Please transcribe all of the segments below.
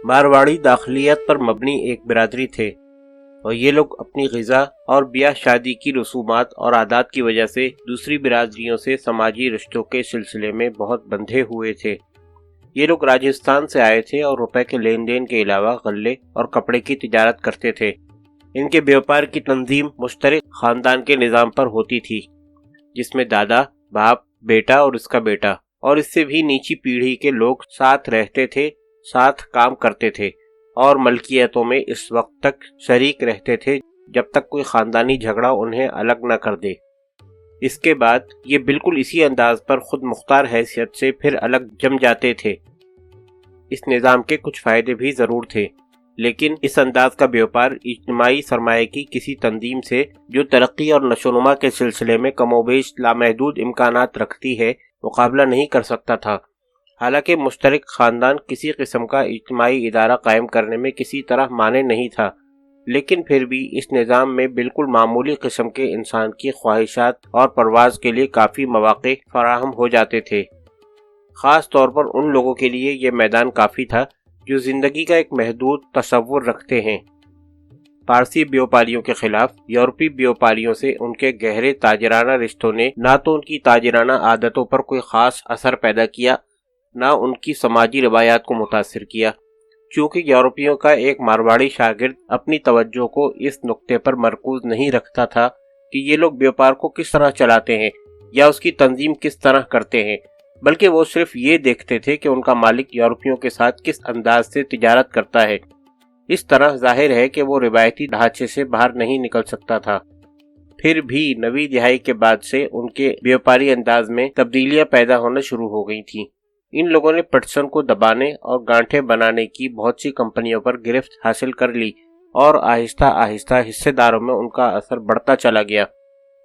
مارواڑی داخلیت پر مبنی ایک برادری تھے اور یہ لوگ اپنی غذا اور بیاہ شادی کی رسومات اور عادات کی وجہ سے دوسری برادریوں سے سماجی رشتوں کے سلسلے میں بہت بندھے ہوئے تھے۔ یہ لوگ راجستھان سے آئے تھے اور روپے کے لین دین کے علاوہ غلے اور کپڑے کی تجارت کرتے تھے۔ ان کے بیوپار کی تنظیم مشترک خاندان کے نظام پر ہوتی تھی، جس میں دادا، باپ، بیٹا اور اس کا بیٹا اور اس سے بھی نیچی پیڑھی کے لوگ ساتھ رہتے تھے، ساتھ کام کرتے تھے اور ملکیتوں میں اس وقت تک شریک رہتے تھے جب تک کوئی خاندانی جھگڑا انہیں الگ نہ کر دے۔ اس کے بعد یہ بالکل اسی انداز پر خود مختار حیثیت سے پھر الگ جم جاتے تھے۔ اس نظام کے کچھ فائدے بھی ضرور تھے، لیکن اس انداز کا بیوپار اجتماعی سرمایہ کی کسی تنظیم سے جو ترقی اور نشوونما کے سلسلے میں کم و بیش لامحدود امکانات رکھتی ہے مقابلہ نہیں کر سکتا تھا۔ حالانکہ مشترک خاندان کسی قسم کا اجتماعی ادارہ قائم کرنے میں کسی طرح مانع نہیں تھا، لیکن پھر بھی اس نظام میں بالکل معمولی قسم کے انسان کی خواہشات اور پرواز کے لیے کافی مواقع فراہم ہو جاتے تھے۔ خاص طور پر ان لوگوں کے لیے یہ میدان کافی تھا جو زندگی کا ایک محدود تصور رکھتے ہیں۔ پارسی بیوپاریوں کے خلاف یورپی بیوپاریوں سے ان کے گہرے تاجرانہ رشتوں نے نہ تو ان کی تاجرانہ عادتوں پر کوئی خاص اثر پیدا کیا، نہ ان کی سماجی روایات کو متاثر کیا، چونکہ یورپیوں کا ایک مارواڑی شاگرد اپنی توجہ کو اس نقطے پر مرکوز نہیں رکھتا تھا کہ یہ لوگ بیوپار کو کس طرح چلاتے ہیں یا اس کی تنظیم کس طرح کرتے ہیں، بلکہ وہ صرف یہ دیکھتے تھے کہ ان کا مالک یورپیوں کے ساتھ کس انداز سے تجارت کرتا ہے۔ اس طرح ظاہر ہے کہ وہ روایتی ڈھانچے سے باہر نہیں نکل سکتا تھا۔ پھر بھی نویں دہائی کے بعد سے ان کے بیوپاری انداز میں تبدیلیاں پیدا ہونا شروع ہو گئی تھیں۔ ان لوگوں نے پٹسن کو دبانے اور گانٹھیں بنانے کی بہت سی کمپنیوں پر گرفت حاصل کر لی اور آہستہ آہستہ حصہ داروں میں ان کا اثر بڑھتا چلا گیا،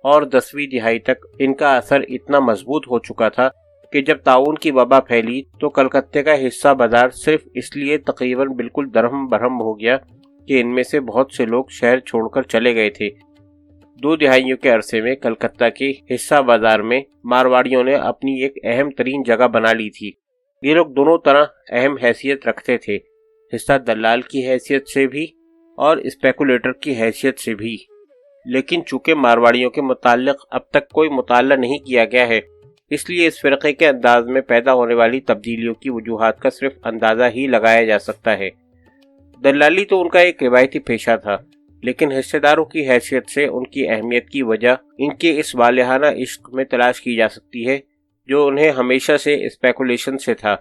اور 10ویں دہائی تک ان کا اثر اتنا مضبوط ہو چکا تھا کہ جب طاعون کی وبا پھیلی تو کلکتے کا حصہ بازار صرف اس لیے تقریباً بالکل درہم برہم ہو گیا کہ ان میں سے بہت سے لوگ شہر چھوڑ کر چلے گئے تھے۔ 2 دہائیوں کے عرصے میں کلکتہ کے حصہ بازار میں مارواڑیوں نے اپنی ایک اہم ترین جگہ بنا لی تھی۔ یہ لوگ دونوں طرح اہم حیثیت رکھتے تھے، حصہ دلال کی حیثیت سے بھی اور اسپیکولیٹر کی حیثیت سے بھی، لیکن چونکہ مارواڑیوں کے متعلق اب تک کوئی مطالعہ نہیں کیا گیا ہے، اس لیے اس فرقے کے انداز میں پیدا ہونے والی تبدیلیوں کی وجوہات کا صرف اندازہ ہی لگایا جا سکتا ہے۔ دلالی تو ان کا ایک روایتی پیشہ تھا، لیکن حصہ داروں کی حیثیت سے ان کی اہمیت کی وجہ ان کے اس والہانہ عشق میں تلاش کی جا سکتی ہے جو انہیں ہمیشہ سے اسپیکولیشن سے تھا۔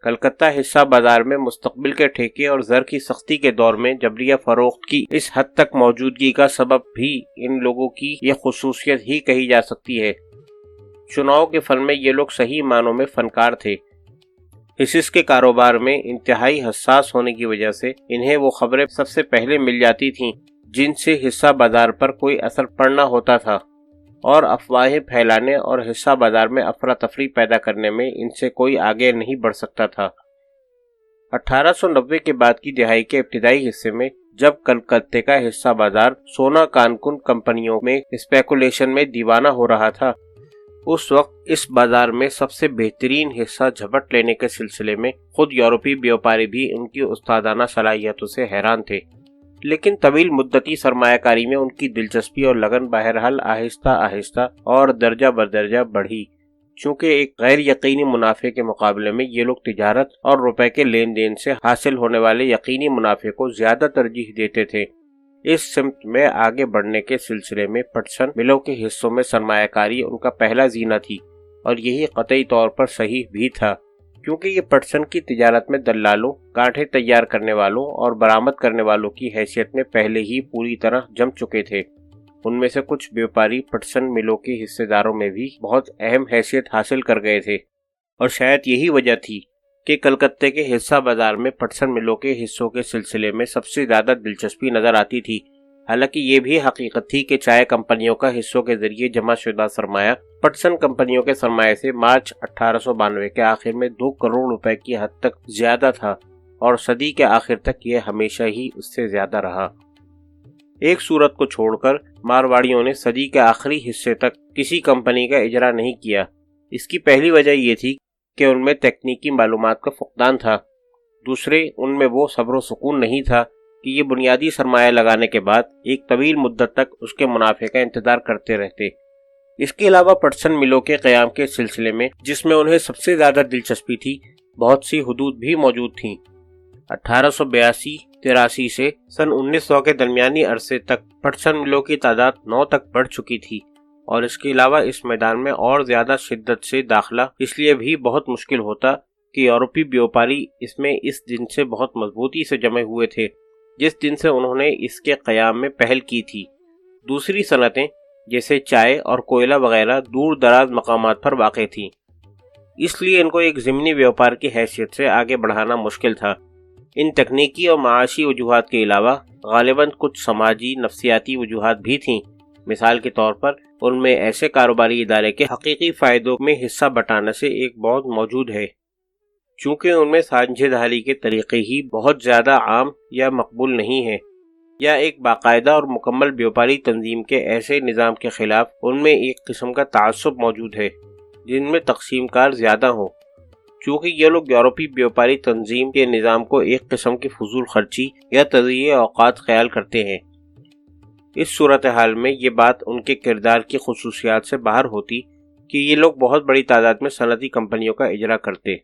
کلکتہ حصہ بازار میں مستقبل کے ٹھیکے اور زر کی سختی کے دور میں جبریہ فروخت کی اس حد تک موجودگی کا سبب بھی ان لوگوں کی یہ خصوصیت ہی کہی جا سکتی ہے۔ چناؤ کے فن میں یہ لوگ صحیح معنوں میں فنکار تھے۔ حصص کے کاروبار میں انتہائی حساس ہونے کی وجہ سے انہیں وہ خبریں سب سے پہلے مل جاتی تھیں جن سے حصہ بازار پر کوئی اثر پڑنا ہوتا تھا، اور افواہیں پھیلانے اور حصہ بازار میں افراتفری پیدا کرنے میں ان سے کوئی آگے نہیں بڑھ سکتا تھا۔ 1890 کے بعد کی دہائی کے ابتدائی حصے میں جب کلکتے کا حصہ بازار سونا کانکن کمپنیوں میں اسپیکولیشن میں دیوانہ ہو رہا تھا، اس وقت اس بازار میں سب سے بہترین حصہ جھپٹ لینے کے سلسلے میں خود یورپی بیوپاری بھی ان کی استادانہ صلاحیتوں سے حیران تھے، لیکن طویل مدتی سرمایہ کاری میں ان کی دلچسپی اور لگن بہرحال آہستہ آہستہ اور درجہ بدرجہ بڑھی، چونکہ ایک غیر یقینی منافع کے مقابلے میں یہ لوگ تجارت اور روپے کے لین دین سے حاصل ہونے والے یقینی منافع کو زیادہ ترجیح دیتے تھے۔ اس سمت میں آگے بڑھنے کے سلسلے میں پٹسن ملوں کے حصوں میں سرمایہ کاری ان کا پہلا زینہ تھی، اور یہی قطعی طور پر صحیح بھی تھا، کیونکہ یہ پٹسن کی تجارت میں دلالوں، گانٹھیں تیار کرنے والوں اور برآمد کرنے والوں کی حیثیت میں پہلے ہی پوری طرح جم چکے تھے۔ ان میں سے کچھ بیوپاری پٹسن ملوں کے حصے داروں میں بھی بہت اہم حیثیت حاصل کر گئے تھے، اور شاید یہی وجہ تھی کہ کلکتے کے حصہ بازار میں پٹسن ملوں کے حصوں کے سلسلے میں سب سے زیادہ دلچسپی نظر آتی تھی۔ حالانکہ یہ بھی حقیقت تھی کہ چائے کمپنیوں کا حصوں کے ذریعے جمع شدہ سرمایہ پٹسن کمپنیوں کے سرمایہ سے مارچ 1892 کے آخر میں 2 کروڑ روپے کی حد تک زیادہ تھا، اور صدی کے آخر تک یہ ہمیشہ ہی اس سے زیادہ رہا۔ ایک صورت کو چھوڑ کر مارواڑیوں نے صدی کے آخری حصے تک کسی کمپنی کا اجرا نہیں کیا۔ اس کی پہلی وجہ یہ تھی کہ ان میں تکنیکی معلومات کا فقدان تھا۔ دوسرے ان میں وہ صبر و سکون نہیں تھا کہ یہ بنیادی سرمایہ لگانے کے بعد ایک طویل مدت تک اس کے منافع کا انتظار کرتے رہتے۔ اس کے علاوہ پٹسن ملوں کے قیام کے سلسلے میں، جس میں انہیں سب سے زیادہ دلچسپی تھی، بہت سی حدود بھی موجود تھیں۔ 1882-83 سے سن 1900 کے درمیانی عرصے تک پٹسن ملوں کی تعداد 9 تک بڑھ چکی تھی، اور اس کے علاوہ اس میدان میں اور زیادہ شدت سے داخلہ اس لیے بھی بہت مشکل ہوتا کہ یورپی بیوپاری اس میں اس دن سے بہت مضبوطی سے جمے ہوئے تھے جس دن سے انہوں نے اس کے قیام میں پہل کی تھی۔ دوسری صنعتیں جیسے چائے اور کوئلہ وغیرہ دور دراز مقامات پر واقع تھیں، اس لیے ان کو ایک ضمنی بیوپار کی حیثیت سے آگے بڑھانا مشکل تھا۔ ان تکنیکی اور معاشی وجوہات کے علاوہ غالباً کچھ سماجی نفسیاتی وجوہات بھی تھیں۔ مثال کے طور پر ان میں ایسے کاروباری ادارے کے حقیقی فائدوں میں حصہ بٹانے سے ایک بہت موجود ہے، چونکہ ان میں سانجھے داری کے طریقے ہی بہت زیادہ عام یا مقبول نہیں ہیں، یا ایک باقاعدہ اور مکمل بیوپاری تنظیم کے ایسے نظام کے خلاف ان میں ایک قسم کا تعصب موجود ہے جن میں تقسیم کار زیادہ ہوں، چونکہ یہ لوگ یورپی بیوپاری تنظیم کے نظام کو ایک قسم کی فضول خرچی یا تضییع اوقات خیال کرتے ہیں۔ اس صورتحال میں یہ بات ان کے کردار کی خصوصیات سے باہر ہوتی کہ یہ لوگ بہت بڑی تعداد میں صنعتی کمپنیوں کا اجرا کرتے